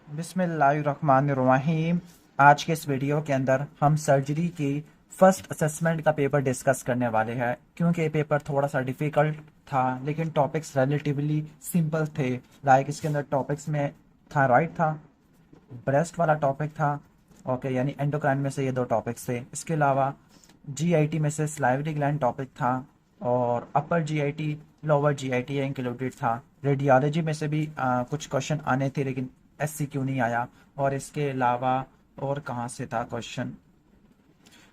बिस्मिल्लाहिर्रहमानिर्रहीम। आज के इस वीडियो के अंदर हम सर्जरी की फर्स्ट असेसमेंट का पेपर डिस्कस करने वाले हैं, क्योंकि ये पेपर थोड़ा सा डिफ़िकल्ट था लेकिन टॉपिक्स रिलेटिवली सिंपल थे। लाइक इसके अंदर टॉपिक्स में थायराइड था, ब्रेस्ट वाला टॉपिक था, ओके, यानी एंडोक्राइन में से ये दो टॉपिक्स थे। इसके अलावा जीआईटी में से स्लाइवरी ग्लैंड टॉपिक था, और अपर जीआईटी, लोअर जीआईटी इंक्लूडेड था। रेडियोलॉजी में से भी कुछ क्वेश्चन आने थे लेकिन एससीक्यू नहीं आया। और इसके अलावा और कहाँ से था क्वेश्चन,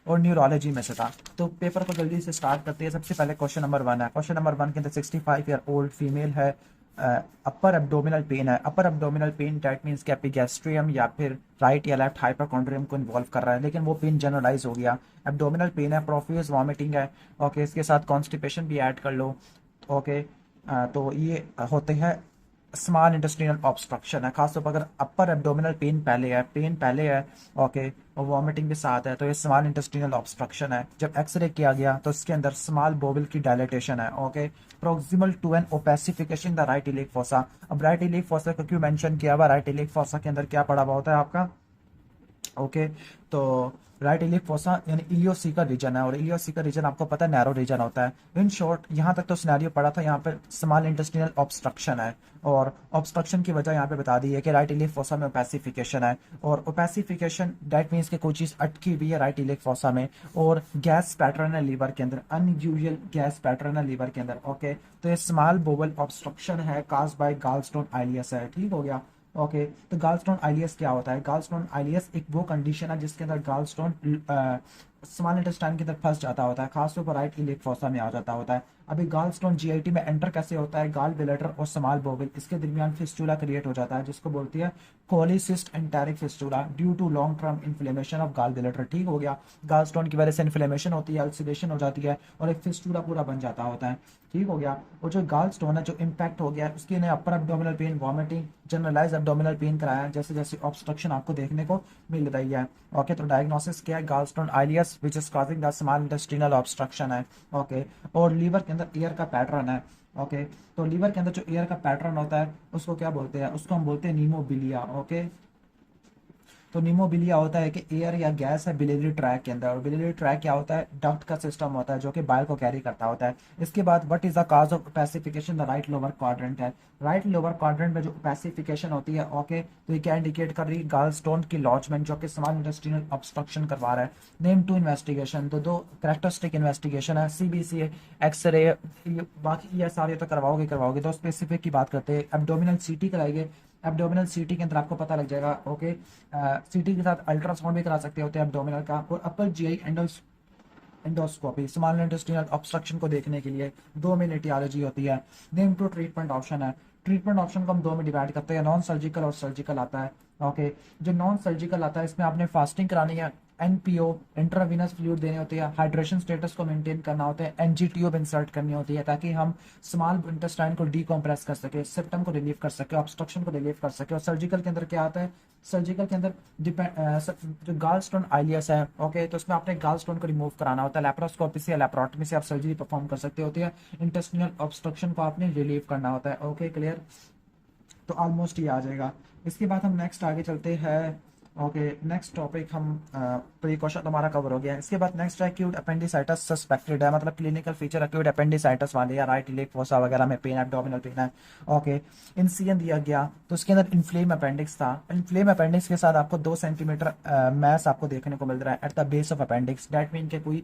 और न्यूरोलॉजी में से था। तो पेपर को जल्दी से स्टार्ट करते हैं। सबसे पहले क्वेश्चन नंबर 1 है। क्वेश्चन नंबर 1 के अंदर 65 ईयर ओल्ड फीमेल है, अपर एब्डोमिनल पेन है। अपर एब्डोमिनल पेन डैट मीन्स कि एपिगैस्ट्रियम या फिर राइट या लेफ्ट हाइपोकॉन्ड्रियम को इन्वॉल्व कर रहा है, लेकिन वो पेन जनरलाइज हो गया। एब्डोमिनल पेन है, प्रोफ्यूज वॉमिटिंग है, ओके, इसके साथ कॉन्स्टिपेशन भी ऐड कर लो, ओके। तो ये होते हैं स्मॉल इंटेस्टिनल ऑब्स्ट्रक्शन है। खासतौर पर अगर अपर एब्डोमिनल पेन पहले है, ओके, और वॉमिटिंग के साथ है, तो ये स्मॉल इंटेस्टिनल ऑब्स्ट्रक्शन है। जब एक्सरे किया गया तो इसके अंदर स्मॉल बोवल की डायलेटेशन है, okay. Proximal to an opacification the right iliac fossa. अब राइट इलिक फोसा को क्यों मेंशन किया हुआ? राइट इलिक फोसा के अंदर क्या पड़ा हुआ होता है आपका, ओके। तो राइट इलिक फोसा यानी इलियोसिकल रीजन है, और इलियोसिकल रीजन आपको पता है नैरो रीजन होता है। इन शॉर्ट यहाँ तक तो सिनेरियो पड़ा था, यहाँ पे स्मॉल इंटेस्टिनल ऑब्स्ट्रक्शन है, और ऑब्स्ट्रक्शन की वजह यहाँ पे बता दी है कि राइट इलिक फोसा में ओपेसिफिकेशन है। और ओपेसिफिकेशन दैट मीन्स कि कोई चीज़ अटकी हुई है राइट इलिक फोसा में, और गैस पैटर्न है लीवर के अंदर, अनयूजुअल गैस पैटर्न है लीवर के अंदर, ओके। तो ये स्मॉल बोवल ऑब्स्ट्रक्शन है काज बाय गॉलस्टोन आइलियस है, ठीक हो गया, ओके। तो गॉलस्टोन आइलियस क्या होता है? गॉलस्टोन आइलियस एक वो कंडीशन है जिसके अंदर गॉलस्टोन स्मॉल इंटेस्टाइन की तरफ फंस जाता होता है, खासतौर पर राइट इलिक फोसा में आ जाता होता है। अभी गॉलस्टोन जीआईटी में एंटर कैसे होता है? गॉल ब्लैडर और स्मॉल बोवल इसके दरमियान फिस्टूला क्रिएट हो जाता है, जिसको बोलती है cholecyst enteric fistula due to long term inflammation of gall bladder, ठीक हो गया। गॉलस्टोन की वजह से इन्फ्लेमेशन होती है, अल्सरेशन हो जाती है, और एक फिस्टूला पूरा बन जाता होता है, ठीक हो गया। और जो गॉल स्टोन है जो इम्पैक्ट हो गया है उसकी ने upper abdominal pain, vomiting, generalize abdominal pain कराया है, जैसे जैसे ऑब्स्ट्रक्शन आपको देखने को मिल रही है, ओके। तो डायग्नोसिस क्या है? Gall stone ileus which is causing the small intestinal obstruction है, ओके। और लीवर के अंदर एयर का पैटर्न है, ओके। तो लीवर के अंदर जो एयर का पैटर्न होता है उसको क्या बोलते हैं? उसको हम बोलते हैं नीमोबिलिया, ओके। तो निमोबिलिया होता है कि एयर या गैस है बिलियरी ट्रैक के अंदर, और बिलियरी ट्रैक क्या होता है? डक्ट का सिस्टम होता है जो कि बाइल को कैरी करता होता है। इसके बाद what is the cause of pacification? The right lower quadrant है। राइट लोअर क्वाड्रेंट में जो पैसिफिकेशन होती है, ओके, तो ये क्या इंडिकेट कर रही है? गॉल स्टोन की लॉजमेंट जो कि स्मॉल इंटेस्टिनल ऑब्स्ट्रक्शन करवा रहा है। नेम टू इन्वेस्टिगेशन, तो दो कैरेक्टरिस्टिक इन्वेस्टिगेशन है, सीबीसी, एक्सरे, बाकी ये सारे तो करवाओगे। तो स्पेसिफिक की बात करते हैं, एब्डोमिनल सीटी कराएंगे। एब्डोमिनल सीटी के अंदर आपको पता लग जाएगा, ओके। सीटी के साथ अल्ट्रासाउंड भी करा सकते होते हैं एब्डोमिनल का। और upper GI endoscopy small intestinal obstruction को देखने के लिए 2 में एटियोलॉजी होती है। नेम टू ट्रीटमेंट ऑप्शन है। ट्रीटमेंट ऑप्शन को हम 2 में डिवाइड करते हैं, नॉन सर्जिकल और सर्जिकल आता है, ओके। जो नॉन सर्जिकल आता है इसमें आपने फास्टिंग करानी है, एनपीओ इंट्रावीनस फ्लूइड देने होते हैं, हाइड्रेशन स्टेटस को मेंटेन करना होता है, एनजी ट्यूब इंसर्ट करनी होती है ताकि हम स्मॉल इंटेस्टाइन को डीकम्प्रेस कर सके, सिप्टम को रिलीव कर सके, ऑब्स्ट्रक्शन को रिलीव कर सके। और सर्जिकल के अंदर क्या आता है? सर्जिकल के अंदर जो गॉल स्टोन आइलियस है, ओके, तो उसमें आपने गॉल स्टोन को रिमूव कराना होता है। लेप्रोस्कोपी से या लेप्रोटमी से आप सर्जरी परफॉर्म कर सकते होते हैं। इंटेस्टिनल ऑब्स्ट्रक्शन को आपने रिलीव करना होता है, ओके, क्लियर। तो ऑलमोस्ट ये आ जाएगा। इसके बाद हम नेक्स्ट आगे चलते हैं, ओके। नेक्स्ट टॉपिक हम प्रिकॉशन हमारा कवर हो गया है। इसके बाद नेक्स्ट है एक्यूट अपेंडिसाइटिस सस्पेक्टेड है, मतलब क्लिनिकल फीचर एक्यूट अपेंडिसाइटिस वाले या राइट इलिक फोसा वगैरह में पेन, एब्डोमिनल पेन है, ओके। इंसिजन दिया गया तो उसके अंदर इन्फ्लेम अपेंडिक्स था। इन्फ्लेम अपेंडिक्स के साथ आपको 2 सेंटीमीटर मैस आपको देखने को मिल रहा है at the base of appendix, that mean के कोई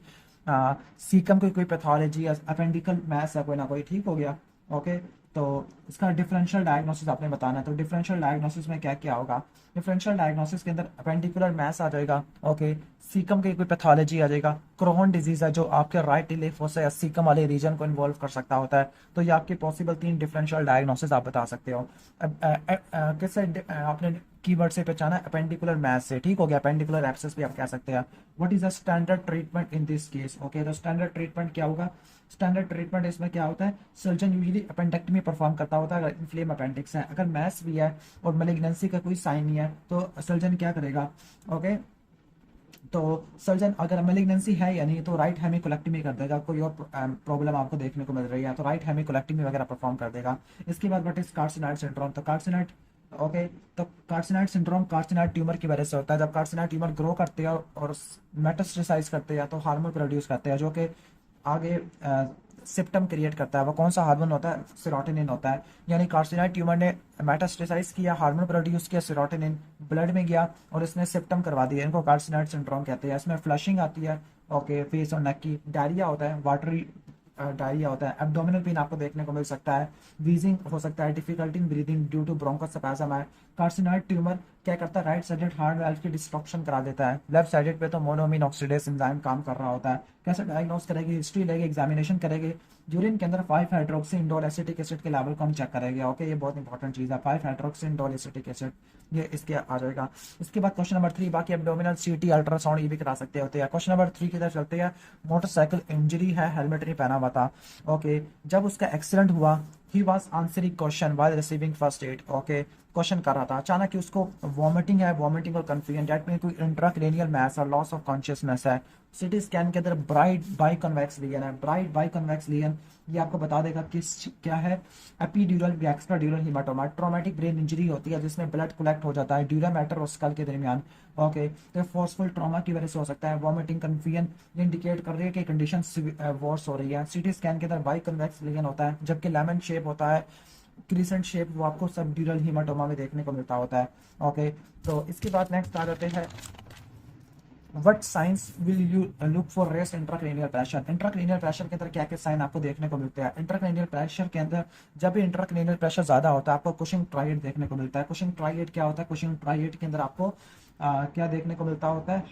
सीकम की कोई पैथोलॉजी या अपेंडिकल मैस है कोई ना कोई, ठीक हो गया, ओके। तो इसका डिफरेंशियल डायग्नोसिस आपने बताना है। तो डिफरेंशियल डायग्नोसिस में क्या क्या होगा? डिफरेंशियल डायग्नोसिस के अंदर अपेंडिकुलर मैस आ जाएगा, ओके। सीकम की कोई पैथोलॉजी आ जाएगा। क्रोहन डिजीज है जो आपके राइट इलिक फोसा या सीकम वाले रीजन को इन्वॉल्व कर सकता होता है। तो ये आपके पॉसिबल 3 डिफरेंशियल डायग्नोसिस आप बता सकते हो। किससे आपने कीवर्ड से पहचाना? अपेंडिकुलर मैस से, ठीक हो गया। अपेंडिकुलर एब्सेस भी आप कह सकते हैं। What is the standard treatment in this case? Okay, तो स्टैंडर्ड ट्रीटमेंट क्या होगा? स्टैंडर्ड ट्रीटमेंट इसमें क्या होता है? सर्जन यूजुअली अपेंडेक्टमी परफॉर्म करता होता है अगर इन्फ्लेम अपेंडिक्स है। अगर मैस भी है और मैलिग्नेंसी का कोई साइन नहीं है तो सर्जन क्या करेगा, ओके। तो सर्जन अगर मैलिग्नेंसी है या नहीं तो राइट हेमिकोलेक्टमी कर देगा। कोई और प्रॉब्लम आपको देखने को मिल रही है तो राइट हेमिकोलेक्टमी वगैरह परफॉर्म कर देगा। इसके बाद व्हाट इज कार्सिनॉइड सिंड्रोम? तो कार्सिनॉइड ओके, तो कार्सिनॉइड सिंड्रोम कार्सिनॉइड ट्यूमर की वजह से होता है। जब कार्सिनॉइड ट्यूमर ग्रो करते हैं और मेटास्टेसाइज करते हैं तो हार्मोन प्रोड्यूस करते हैं जो कि आगे सिम्टम क्रिएट करता है। वो कौन सा हार्मोन होता है? सेरोटोनिन होता है। यानी कार्सिनॉइड ट्यूमर ने मेटास्टेसाइज किया, हार्मोन प्रोड्यूस किया, सेरोटोनिन ब्लड में गया और इसने सिम्टम करवा दिया। इनको कार्सिनॉइड सिंड्रोम कहते हैं। इसमें फ्लशिंग आती है, ओके, फेस और नेक की, डायरिया होता है, वाटरी डायरिया होता है, एब्डोमिनल पेन आपको देखने को मिल सकता है, वीजिंग हो सकता है, difficulty in breathing due to bronchospasm है। कार्सिनॉइड ट्यूमर क्या करता है? राइट साइडेड हार्ट वाल्व की डिस्ट्रक्शन करा देता है। लेफ्ट साइडेड पे तो मोनोअमीन ऑक्सीडेज एंजाइम काम कर रहा होता है। कैसे डायग्नोस करेगी? हिस्ट्री लेगी, एग्जामिनेशन करेगी, यूरिन के अंदर 5 हाइड्रोक्सी इंडोल एसिटिक एसिड के लेवल को हम चेक करेंगे। ओके, ये बहुत इंपॉर्टेंट चीज है, 5 हाइड्रोक्सी इंडोल एसिटिक एसिड, ये इसके आ जाएगा। इसके बाद क्वेश्चन नंबर 3, बाकी एब्डोमिनल सीटी अल्ट्रासाउंड ये भी करा सकते होते हैं। क्वेश्चन नंबर 3 की तरफ चलते हैं। मोटरसाइकिल इंजरी है, हेलमेट नहीं पहना हुआ था। ओके, जब उसका एक्सीडेंट हुआ, he was answering question while receiving first aid. Okay, question कर रहा था, अचानक ही उसको वॉमिटिंग है, वॉमिटिंग और कंफ्यूजन, डेट में कोई इंट्राक्रेनियल मैस और लॉस ऑफ कॉन्शियसनेस है। सिटी स्कैन के अंदर ब्राइट बाइकन्वेक्स लीजन है। ब्राइट बाइकन्वेक्स लीजन ये आपको बता देगा किस क्या है, एपीड्यूरल या एक्स्ट्राड्यूरल हीमाटोमा। ट्रॉमेटिक ब्रेन इंजरी होती है जिसमें ब्लड कलेक्ट हो जाता है ड्यूरा मैटर और स्कल के दरमियान। ओके, तो फोर्सफुल ट्रॉमा की वजह से हो सकता है। वॉमिटिंग, कंफ्यूजन इंडिकेट कर रही है कि कंडीशन वर्स हो रही है। सिटी स्कैन के अंदर बाइकन्वेक्स लीजन होता है, जबकि लेमन शेप होता है, क्रिसेंट शेप, वो आपको सबड्यूरल हीमाटोमा में देखने को मिलता होता है। ओके, तो इसके बाद नेक्स्ट आ जाते हैं, what science will you look for rest intracranial pressure. Intracranial pressure के अंदर क्या क्या साइन आपको देखने को मिलते हैं? इंट्राक्रेनियल प्रेशर के अंदर जब भी इंट्राक्रेनियल प्रेशर ज्यादा होता है आपको कुशिंग ट्राइएड देखने को मिलता है। कुशिंग ट्राइएड क्या होता है? कुशिंग ट्राइएड के अंदर आपको क्या देखने को मिलता होता है?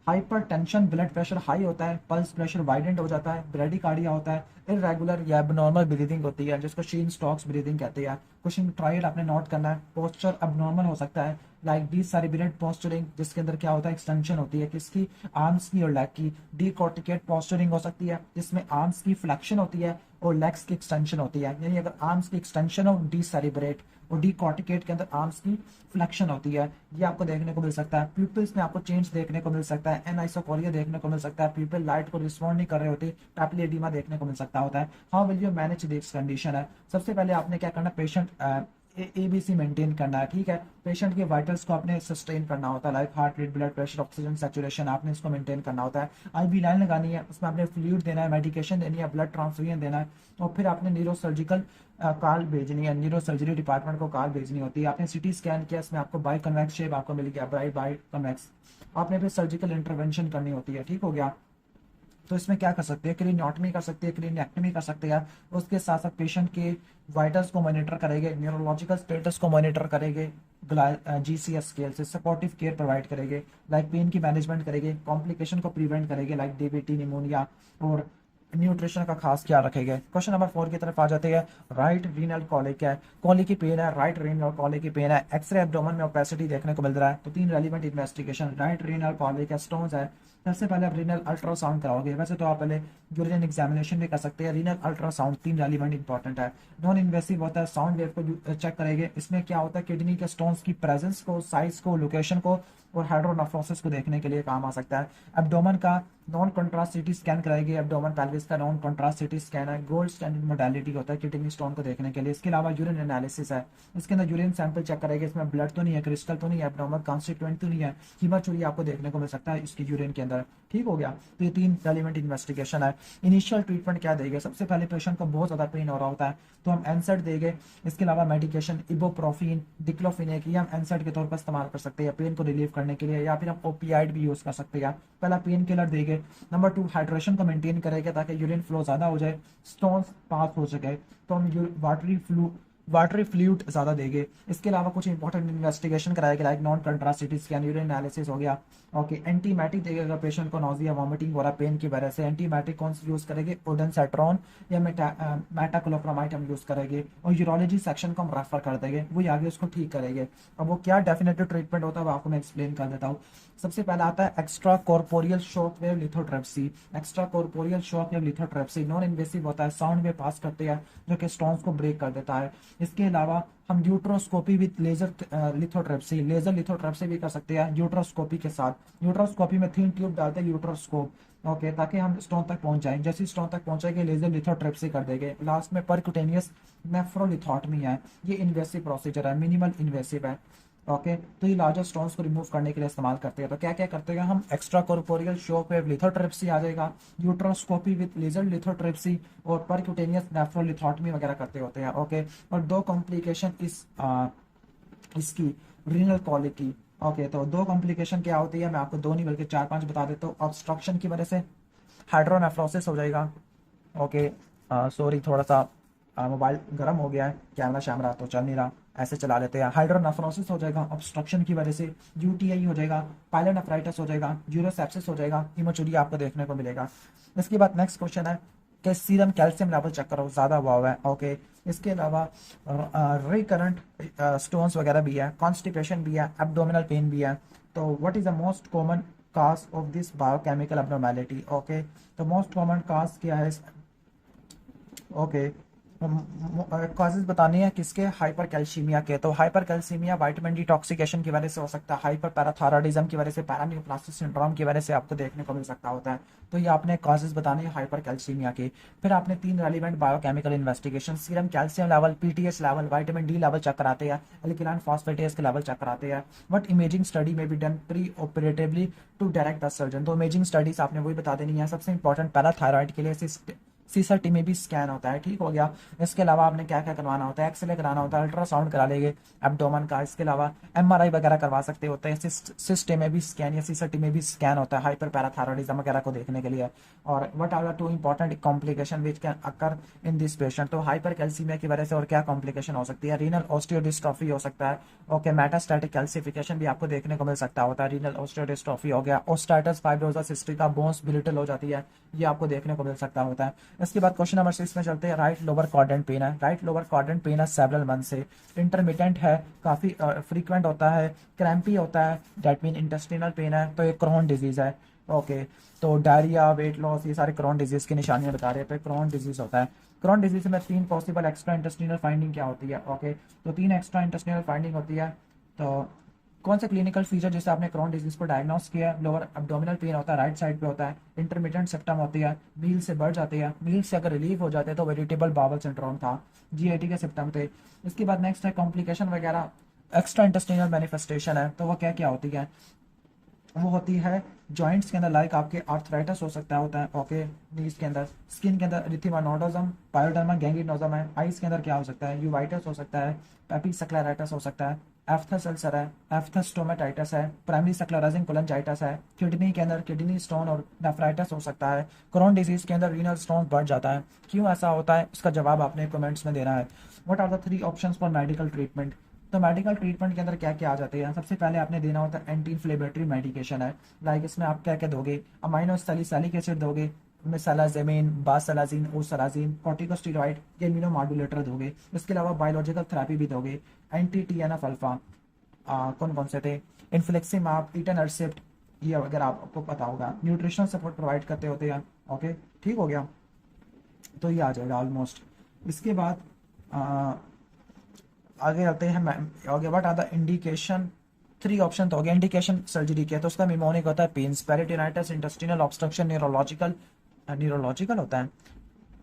Hyper tension, blood pressure high होता है, पल्स प्रेशर वाइडेंट हो जाता है, ब्रेडिकार्डिया होता है, इरेगुलर या एबनॉर्मल ब्रीदिंग होती है जिसको शीन स्टॉक्स ब्रीदिंग कहते हैं। कुशिंग ट्राइएड आपने नोट करना है। पोस्चर अबनॉर्मल हो सकता है, लाइक डी सेरिब्रेट पोस्चरिंग, जिसके अंदर क्या होता है? एक्सटेंशन होती है किसकी? आर्म्स की और लेग की। डी कॉर्टिकेट पोस्चरिंग हो सकती है जिसमें आर्म्स की फ्लेक्शन होती है और लेग्स की एक्सटेंशन होती है। यानी अगर आर्म्स की एक्सटेंशन हो डी सेरिब्रेट, और डी कॉर्टिकेट के अंदर आर्म्स की फ्लेक्शन होती है, ये आपको देखने को मिल सकता है। प्यूपिल्स में आपको चेंज देखने को मिल सकता है, एनाइसोकोरिया देखने को मिल सकता है, प्यूपिल लाइट को रिस्पॉन्ड नहीं कर रहे होते, पैपिली देखने को मिल सकता होता है। How will you manage this condition है? सबसे पहले आपने क्या करना? पेशेंट एबीसी मेंटेन करना है, ठीक है। पेशेंट के वाइटल्स को आपने सस्टेन करना होता है, like heart rate, blood pressure, oxygen saturation, आपने इसको मेंटेन करना होता है। आईवी लाइन लगानी है, उसमें आपने फ्लूइड देना है, मेडिकेशन देनी है, ब्लड ट्रांसफ्यूजन देना है, और फिर आपने न्यूरो सर्जिकल कॉल भेजनी है, न्यूरो सर्जरी डिपार्टमेंट को कॉल भेजनी होती है। आपने सिटी स्कैन किया, इसमें आपको बाई कन्वेक्स शेप आपको मिल गया, ब्राइट बाई कन्वेक्स, आपने फिर सर्जिकल इंटरवेंशन करनी होती है, ठीक हो गया। तो इसमें क्या कर सकते हैं? क्रीनियोटमी कर सकते हैं, क्रीनिएक्टमी कर सकते हैं। उसके साथ साथ पेशेंट के वाइटल्स को मॉनिटर करेंगे, न्यूरोलॉजिकल स्टेटस को मॉनिटर करेंगे, जीसीएस स्केल से सपोर्टिव केयर प्रोवाइड करेंगे, लाइक पेन की मैनेजमेंट करेंगे, कॉम्प्लिकेशन को प्रिवेंट करेंगे लाइक डीबीटी, निमोनिया, और न्यूट्रिशन का खास ख्याल रखेंगे। क्वेश्चन नंबर 4 की तरफ आ जाते हैं। राइट रीनल कॉलिक है, कॉलिक की पेन है, राइट रीनल कॉलिक की पेन है, एक्सरे एब्डोमेन में ओपेसिटी देखने को मिल रहा है, तो 3 relevant investigation. Right renal colic है, स्टोन्स है, सबसे पहले आप रीनल अल्ट्रासाउंड कराओगे। वैसे तो आप पहले यूरिन एग्जामिनेशन भी कर सकते हैं। रीनल अल्ट्रासाउंड 3 रेलिवेंट इंपॉर्टेंट है। नॉन इन्वेसिव होता है, साउंड वेव को चेक करेंगे। इसमें क्या होता है? किडनी के स्टोन्स की प्रेजेंस को, साइज को, लोकेशन को और हाइड्रोनेफ्रोसिस को देखने के लिए काम आ सकता है। एब्डोमेन का नॉन कंट्रास्ट सिटी स्कैन कराएगी। एब्डोमेन पेल्विस का नॉन कंट्रास्ट सिटी स्कैन है, गोल्ड स्टैंडर्ड मोडालिटी होता है किडनी स्टोन को देखने के लिए। इसके अलावा यूरिन एनालिसिस है, इसके अंदर यूरिन सैंपल चेक करेंगे, इसमें ब्लड तो नहीं है, क्रिस्टल तो नहीं है, एब्डोमेन कॉन्स्टिट्यूएंट तो नहीं है, हीमाचूरी आपको देखने को मिल सकता है इसके यूरिन के अंदर, ठीक हो गया। तो ये 3 रेलिवेंट इन्वेस्टिगेशन है। इनिशियल ट्रीटमेंट क्या देंगे? सबसे पहले पेशेंट को बहुत ज्यादा पेन हो रहा होता है तो हम एनसेड देंगे। इसके अलावा मेडिकेशन इबोप्रोफिन, डिक्लोफिनेक, ये हम एनसेड के तौर पर इस्तेमाल कर सकते हैं पेन को रिलीव करने के लिए, या फिर हम ओपीआइड भी यूज कर सकते हैं। पहला पेन किलर देंगे। नंबर 2 हाइड्रेशन को मेंटेन करेंगे ताकि यूरिन फ्लो ज्यादा हो जाए, स्टोन्स पास हो सके, तो हम वाटरी फ्लूइड ज्यादा देंगे। इसके अलावा कुछ इंपॉर्टेंट इन्वेस्टिगेशन कराएगा, like non contrast CT scan, urine analysis हो गया। ओके, एंटीमेटिक देगा अगर पेशेंट को नोजिया, वॉमिटिंग हो रहा है पेन की वजह से। एंटीमेटिक कौन सा यूज करेंगे? ओडेनसेट्रॉन या मेटाक्लोप्रामाइड हम यूज करेंगे, और यूरोलॉजी सेक्शन को हम रेफर कर देंगे, वो आगे उसको ठीक करेंगे। अब वो क्या डेफिनेटिव ट्रीटमेंट होता है वो आपको मैं एक्सप्लेन कर देता हूँ। सबसे पहला आता है extra corporeal shock wave lithotripsy. Extra corporeal shock wave lithotripsy non invasive होता है, साउंड वेव पास करते हैं जो कि स्टोन्स को ब्रेक कर देता है। इसके अलावा हम यूट्रोस्कोपी विद लेजर लिथोट्रिप्सी भी कर सकते हैं यूट्रोस्कोपी के साथ। यूट्रोस्कोपी में थिन ट्यूब डालते हैं यूट्रोस्कोप, ओके, ताकि हम स्टोन तक पहुंच जाएं। जैसे स्टोन तक पहुंचेंगे लेजर लिथोट्रिप्सी कर देंगे। लास्ट में परक्यूटेनियस नेफ्रोलिथोटमी है, ये इन्वेसिव प्रोसीजर है, मिनिमल इन्वेसिव है, ओके। तो ये लार्जर स्टोन्स को रिमूव करने के लिए इस्तेमाल करते हैं। तो क्या क्या करते हैं हम, extra corporeal shock wave lithotripsy आ जाएगा, यूट्रोस्कोपी विद लेजर लिथोट्रिप्सी और परक्यूटेनियस नेफ्रोलिथोटमी वगैरह करते होते हैं, ओके। और दो कॉम्प्लिकेशन इसकी रीनल कॉलिक की, ओके। तो दो कॉम्प्लिकेशन क्या होती है, मैं आपको दो नहीं बल्कि चार पांच बता देता हूँ। ऑब्स्ट्रक्शन की वजह से हाइड्रोनेफ्रोसिस हो जाएगा, ओके। सॉरी, थोड़ा सा मोबाइल गर्म हो गया है, कैमरा शैमरा तो चल नहीं रहा, ऐसे चला लेते हैं। हाइड्रोनेफ्रोसिस हो जाएगा ऑब्स्ट्रक्शन की वजह से, यूटीआई हो जाएगा, पायलोनेफ्राइटिस हो जाएगा, यूरोसेप्सिस हो जाएगा, हीमोचूरिया आपको देखने को मिलेगा। इसके बाद नेक्स्ट क्वेश्चन है कि सीरम कैल्शियम लेवल चेक करो, ज़्यादा हुआ हुआ है, ओके। इसके अलावा रिकरेंट स्टोन्स वगैरह भी है, कॉन्स्टिपेशन भी है, एब्डोमिनल पेन भी है। तो what is the most common cause of this biochemical abnormality, okay. तो मोस्ट कॉमन काज क्या है, ओके। कॉजेज बतानी है किसके, हाइपर कैल्सीमिया के। तो हाइपर कैल्सीमिया विटामिन डिटॉक्सिकेशन की वजह से हो सकता है, हाइपर पैराथायरॉयडिज्म की वजह से, पैरान्यूप्लास्टिक सिंड्रोम की वजह से आपको देखने को मिल सकता होता है। तो ये आपने कॉजेज बताने हैं हाइपर कैल्सीमिया के। फिर आपने तीन relevant biochemical investigation, serum calcium level, PTH level, vitamin D level check कराते हैं, एल्किलाइन फॉस्फेटेज के लेवल चेक कराते हैं। बट इमेजिंग स्टडी में be done pre operatively to direct the surgeon. तो इमेजिंग स्टडीज आपने वही बता देनी है। सबसे इंपॉर्टेंट पैराथायरॉयड के लिए सीसरटी में भी स्कैन होता है, ठीक हो गया। इसके अलावा आपने क्या क्या करवाना होता है, एक्सरे कराना होता है, अल्ट्रासाउंड करा लेंगे एब्डोमन का। इसके अलावा एमआरआई वगैरह करवा सकते होते हैं। सिस्टे में भी स्कैन या सीसरटी में भी स्कैन होता है हाइपर पैराथायरॉयडिज्म वगैरह को देखने के लिए। और what are the two important complication which can occur in this patient. तो हाइपर कैल्सीमिया की वजह से और क्या कॉम्प्लिकेशन हो सकती है, रीनल ऑस्टियोडिस्ट्रॉफी हो सकता है, ओके। मेटास्टैटिक कैल्सिफिकेशन भी आपको देखने को मिल सकता होता है, रीनल ऑस्टियोडिस्ट्रॉफी हो गया, ओस्टाइटिस फाइब्रोसिस सिस्टिका, बोन्स बिलिटल हो जाती है, ये आपको देखने को मिल सकता होता है। इसके बाद क्वेश्चन नंबर 6 में चलते हैं। राइट लोअर क्वाड्रेंट पेन है, राइट लोअर क्वाड्रेंट पेन है सेवरल मंथ से, इंटरमिटेंट है, काफ़ी फ्रीक्वेंट होता है, क्रैम्पी होता है, डेट मीन इंटेस्टिनल पेन है। तो ये क्रोन डिजीज़ है, ओके। तो डायरिया, वेट लॉस, ये सारे क्रोन डिजीज़ की निशानियां बता रहे हैं। तो क्रोन डिजीज़ होता है। क्रोन डिजीज़ में तीन पॉसिबल एक्स्ट्रा इंटेस्टिनल फाइंडिंग क्या होती है, ओके। तो तीन एक्स्ट्रा इंटेस्टिनल फाइंडिंग होती है। तो कौन से क्लिनिकल फीचर जिससे आपने क्रोन डिजीज को डायग्नोस किया है, लोअर एब्डोमिनल पेन होता है, राइट साइड पे होता है, इंटरमिटेंट सिम्टम होती है, मील से बढ़ जाती है, मील से अगर रिलीफ हो जाते हैं तो वेरिटेबल बावल सिंड्रोम था, जीआईटी के सिम्टम थे। इसके बाद नेक्स्ट है कॉम्प्लिकेशन वगैरह, एक्स्ट्रा इंटेस्टिनल मैनिफेस्टेशन है। तो वो क्या क्या होती है, वो होती है जॉइंट्स के अंदर, लाइक आपके आर्थराइटिस हो सकता होता है, ओके, नीज के अंदर, स्किन के अंदर एरिथेमा नोडोजम, पायोडर्मा गैंग्रीनोजम है, आइज के अंदर क्या हो सकता है, यूवाइटिस हो सकता है, पेपिसक्लेराइटिस हो सकता है, एफ्थस अल्सर है, एफ्थस स्टोमेटाइटिस है, प्राइमरी स्क्लेरोसिंग कोलेंजाइटिस है, किडनी के अंदर किडनी स्टोन और नेफ्राइटिस हो सकता है, क्रोन डिजीज के अंदर रीनल स्टोन बढ़ जाता है। क्यों ऐसा होता है, इसका जवाब आपने कमेंट्स में देना है। What are the three options for medical treatment. तो मेडिकल ट्रीटमेंट के अंदर क्या क्या आ जाते हैं, सबसे पहले आपने देना होता है एंटी इन्फ्लेमेटरी मेडिकेशन है, लाइक इसमें आप क्या क्या दोगे, अमाइनो सैलिसिलिक एसिड दोगे, मेसालाजेमिन, बासलाजीन, ओसलाजीन, कॉर्टिकोस्टेरॉइड, ये इम्यूनो मॉड्यूलेटर दोगे। इसके अलावा बायोलॉजिकल थेरेपी भी दोगे, एंटी टीएनएफ अल्फा, कौन कौन से थे, इन्फ्लेक्सिमाब, इटनरसेप्ट, ये अगर आपको पता होगा, न्यूट्रिशनल सपोर्ट प्रोवाइड करते होते हैं, ओके, ठीक हो गया। तो ये आ जाएगा ऑलमोस्ट। इसके बाद आगे आते हैं आगे, what are the indication, three option तो हो गया इंडिकेशन सर्जरी के। तो उसका निमोनिक होता है, pains, peritonitis, intestinal obstruction, neurological, neurological होता है,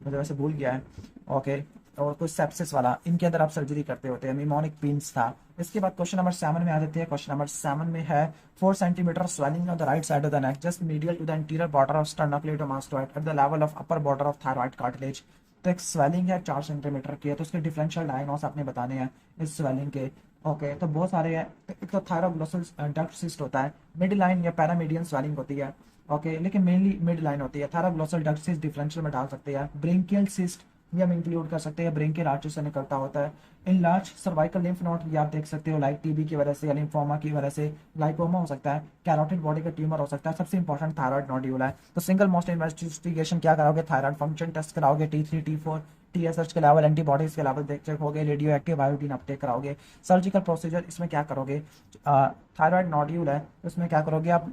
मुझे वैसे भूल गया है, ओके। और कुछ सेप्सिस वाला, इनके अंदर आप सर्जरी करते होते हैं, निमोनिक पेन्स था। इसके बाद क्वेश्चन नंबर 7 में आ जाते हैं। क्वेश्चन नंबर 7 में है 4 centimetre swelling on the right side of the neck just medial to the interior border of sternocleidomastoid at the level of upper border of thyroid cartilage. तो एक स्वेलिंग है 4 centimetre की है, तो उसके डिफरेंशियल डायग्नोस आपने बताने हैं इस स्वेलिंग के, ओके। तो बहुत सारे हैं, एक तो थायरोग्लोसल डक्ट सिस्ट होता है, मिड लाइन या पैरामीडियन स्वेलिंग होती है, ओके, लेकिन मेनली मिड लाइन होती है। थायरोग्लोसल डक्ट सिस्ट डिफरेंशियल में डाल सकते हैं, ब्रेंकियल सिस्ट ये हम इंक्लूड कर सकते हैं, ब्रेन के आर्चेस से निकलता होता है। In large cervical lymph node ये आप देख सकते हो, लाइक टीबी की वजह से या लिम्फोमा की वजह से, लाइपोमा हो सकता है, कैरोटिड बॉडी का ट्यूमर हो सकता है, सबसे इंपॉर्टेंट थायराइड नोड्यूल है। तो सिंगल मोस्ट इन्वेस्टिगेशन क्या कराओगे, थायराइड फंक्शन टेस्ट कराओगे, T3 T4 TSH के लेवल, एंटीबॉडीज के लेवल देख चेकोगे, रेडियो एक्टिव आयोडीन अपटेक कराओगे। सर्जिकल प्रोसीजर इसमें क्या करोगे, थायराइड नोड्यूल है, उसमें क्या करोगे आप,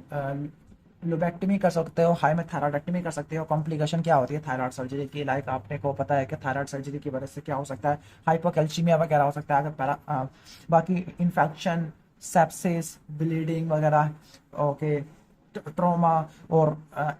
लोबेक्टमी कर सकते हो, हाई में थायराइडेक्टमी कर सकते हो। कॉम्प्लिकेशन क्या होती है थायराइड सर्जरी की, लाइक आपने को पता है कि थायराइड सर्जरी की वजह से क्या हो सकता है, हाइपोकैल्सीमिया वगैरह हो सकता है, अगर बाकी इन्फेक्शन, सेप्सिस, ब्लीडिंग वगैरह, ओके, ट्रॉमा, और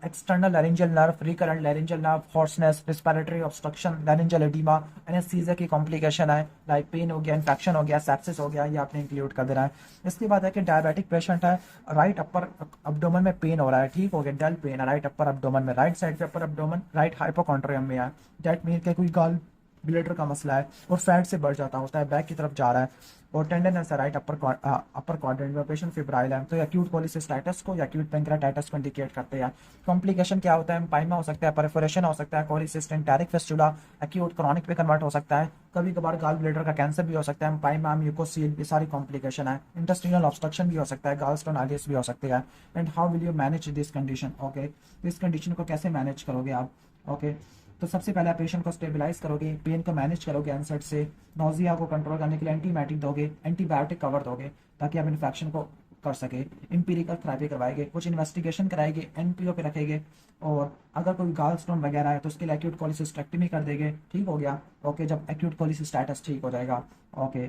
external laryngeal nerve, recurrent laryngeal nerve, hoarseness, respiratory obstruction, laryngeal oedema, anaesthesia की कॉम्प्लिकेशन है, लाइक पेन हो गया, इन्फेक्शन हो गया, सेप्सिस हो गया, ये आपने इंक्लूड कर देना है। इसके बाद है कि डायबिटिक पेशेंट है, राइट अपर अब्डोमन में पेन हो रहा है, ठीक हो गया, डल पेन है राइट अपर अब्डोमन में, राइट साइड पे अपर अब्डोमन, राइट हाइपोकॉन्ड्रियम में है, दैट मीन के कोई गॉल ब्लैडर का मसला है और फैट से बढ़ जाता होता है, बैक की तरफ जा रहा है, और टेंडनस है राइट अपर क्वाड्रेंट में, पेशेंट फिब्राइल है, तो एक्यूट कोलिसिस्टाइटिस को या एक्यूट पेंक्रेटाइटिस को इंडिकेट करते हैं। कॉम्प्लिकेशन क्या होता है, एम्पाइमा हो सकता है, परफोरेशन हो सकता है, cholecyst, enteric fistula, acute chronic पे कन्वर्ट हो सकता है, कभी कभार गाल ब्लैडर का कैंसर भी हो सकता है, एम्पाइमा, म्यूकोसील, ये सारी कॉम्प्लिकेशन है। इंटेस्टिनल ऑब्स्ट्रक्शन भी हो सकता है, गाल स्टोन आलियस भी हो सकते हैं। And how will you manage this condition, okay, इस कंडीशन को कैसे मैनेज करोगे आप, ओके। तो सबसे पहले आप पेशेंट को स्टेबलाइज करोगे, पेन को मैनेज करोगे एनसेट से, नोजिया को कंट्रोल करने के लिए एंटीबायोटिक दोगे, एंटीबायोटिक कवर दोगे ताकि आप इन्फेक्शन को कर सके, इंपीरिकल थेरेपी करवाएंगे, कुछ इन्वेस्टिगेशन कराएंगे, एनपीओ पे रखेंगे, और अगर कोई गाल स्टोन वगैरह है तो उसके लिए एक्यूट कोलिसिस्टेक्टमी कर देंगे, ठीक हो गया, ओके, जब एक्यूट कोलिसिस्टाइटिस ठीक हो जाएगा, ओके।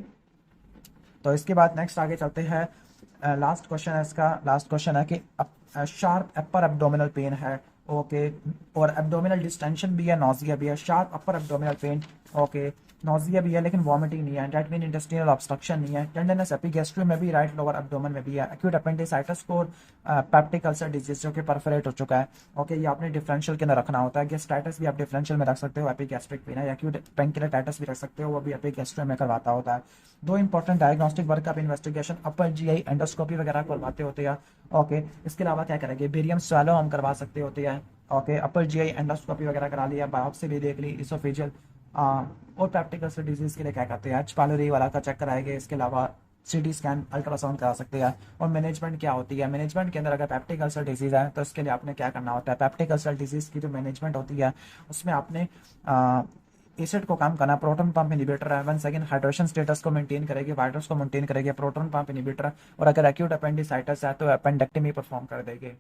तो इसके बाद नेक्स्ट आगे चलते हैं, लास्ट क्वेश्चन है इसका, लास्ट क्वेश्चन है कि शार्प अपर एब्डोमिनल पेन है, ओके, और एब्डोमिनल डिस्टेंशन भी है, नोजिया भी है, शार्प अपर एब्डोमिनल पेन, ओके, नोजिया भी है लेकिन वॉमिटिंग नहीं है, डेट मीन इंटेस्टिनल ऑब्स्ट्रक्शन नहीं है, टेंडनस एपिगैस्ट्रियम में भी, राइट लोअर एब्डोमेन में भी है, एक्यूट अपेंडिसाइटिस को, पेप्टिक अल्सर डिजीज जो कि परफोरेट हो चुका है, ओके, ये आपने डिफरेंशियल के अंदर रखना होता है। गेस्ट्राइटिस भी आप डिफरेंशियल में रख सकते हो, एपिगैस्ट्रिक पेन है, एक्यूट पेंक्रेटाइटिस भी रख सकते हो, वो भी एपिगैस्ट्रियम में करवाता होता है। दो इंपॉर्टेंट डायग्नोस्टिक वर्क आप इन्वेस्टिगेशन अपर जीआई एंडोस्कोपी वगैरह करवाते होते हैं, ओके। इसके अलावा क्या करेंगे, बेरियम स्वैलो हम करवा सकते होते हैं, ओके, अपर जीआई एंडोस्कोपी वगैरह करा लिया, बायोप्सी भी देख ली, इसोफेजियल, और पेप्टिक अल्सर डिजीज के लिए क्या करते हैं, एच पायलोरी वाला का चेक कराएंगे। इसके अलावा सीटी स्कैन, अल्ट्रासाउंड करा सकते हैं। और मैनेजमेंट क्या होती है, मैनेजमेंट के अंदर अगर पेप्टिक अल्सर डिजीज है तो इसके लिए आपने क्या करना होता है, पेप्टिक अल्सर डिजीज की जो मैनेजमेंट होती है उसमें आपने एसिड को काम करना, प्रोटॉन पंप इनिबिटर है, वन सेकंड हाइड्रेशन स्टेटस को मेंटेन करेगी, वाइटर्स को मेंटेन करेगी, प्रोटॉन पंप इनिबिटर, और अगर एक्यूट अपेंडिसाइटिस है तो अपेंडेक्टमी परफॉर्म कर देगी।